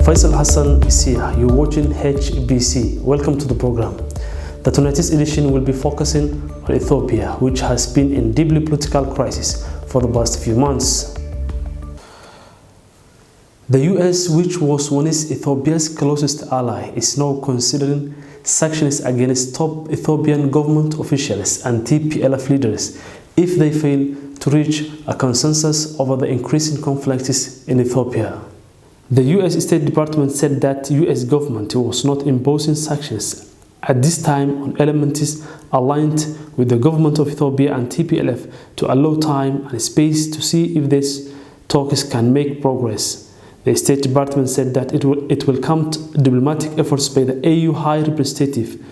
Faisal Hassan is here. You're watching HBC. Welcome to the program. The tonight's edition will be focusing on Ethiopia, which has been in deeply political crisis for the past few months. The US, which was once Ethiopia's closest ally, is now considering sanctions against top Ethiopian government officials and TPLF leaders if they fail to reach a consensus over the increasing conflicts in Ethiopia. The US State Department said that the US government was not imposing sanctions at this time on elements aligned with the government of Ethiopia and TPLF to allow time and space to see if these talks can make progress. The State Department said that it will count diplomatic efforts by the AU High Representative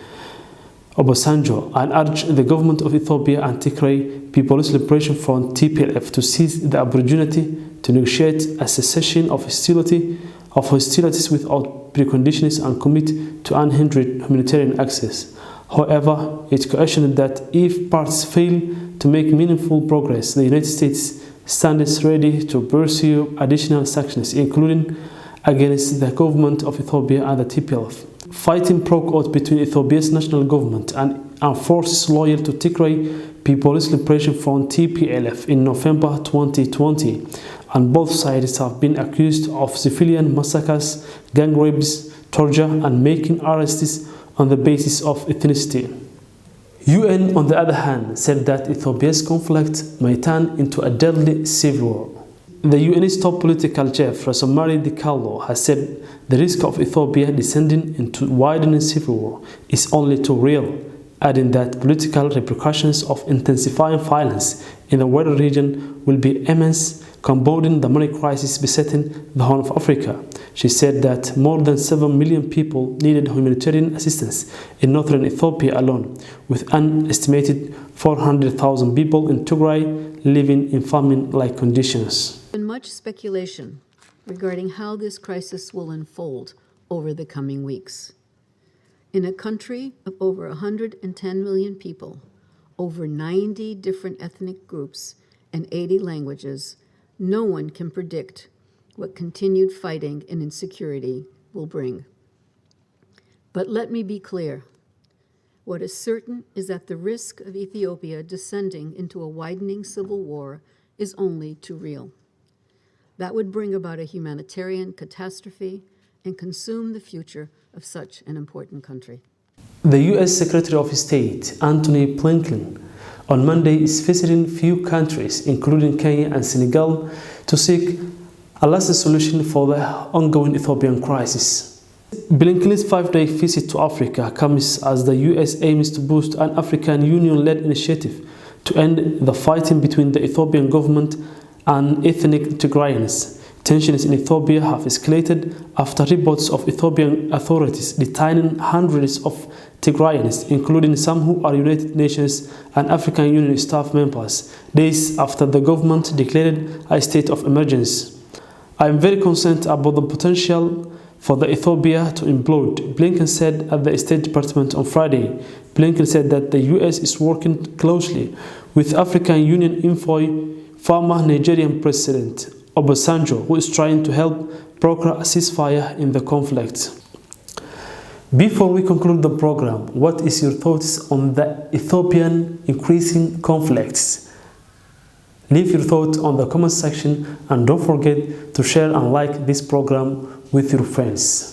Obasanjo and urge the government of Ethiopia and Tigray People's Liberation Front TPLF to seize the opportunity to negotiate a cessation of hostilities without preconditions and commit to unhindered humanitarian access. However, it cautioned that if parties fail to make meaningful progress, the United States stands ready to pursue additional sanctions, including against the government of Ethiopia and the TPLF. Fighting broke out between Ethiopia's national government and forces loyal to Tigray People's Liberation Front TPLF in November 2020, and both sides have been accused of civilian massacres, gang rapes, torture, and making arrests on the basis of ethnicity. UN, on the other hand, said that Ethiopia's conflict may turn into a deadly civil war. The UN's top political chief, Rosemary DiCarlo, has said the risk of Ethiopia descending into widening civil war is only too real, adding that political repercussions of intensifying violence in the wider region will be immense, compounding the money crisis besetting the Horn of Africa. She said that more than 7 million people needed humanitarian assistance in northern Ethiopia alone, with an estimated 400,000 people in Tigray living in famine-like conditions. There's been much speculation regarding how this crisis will unfold over the coming weeks. In a country of over 110 million people, over 90 different ethnic groups, and 80 languages, no one can predict what continued fighting and insecurity will bring. But let me be clear. What is certain is that the risk of Ethiopia descending into a widening civil war is only too real. That would bring about a humanitarian catastrophe and consume the future of such an important country. The US Secretary of State, Antony Blinken, on Monday is visiting few countries, including Kenya and Senegal, to seek a lasting solution for the ongoing Ethiopian crisis. Blinken's 5-day visit to Africa comes as the US aims to boost an African Union-led initiative to end the fighting between the Ethiopian government and ethnic Tigrayans. Tensions in Ethiopia have escalated after reports of Ethiopian authorities detaining hundreds of Tigrayans, including some who are United Nations and African Union staff members, days after the government declared a state of emergency. I am very concerned about the potential for the Ethiopia to implode, Blinken said at the State Department on Friday. Blinken said that the US is working closely with African Union envoy, former Nigerian President Obasanjo, who is trying to help broker a ceasefire in the conflict. Before we conclude the program, what is your thoughts on the Ethiopian increasing conflicts? Leave your thoughts on the comment section and don't forget to share and like this program with your friends.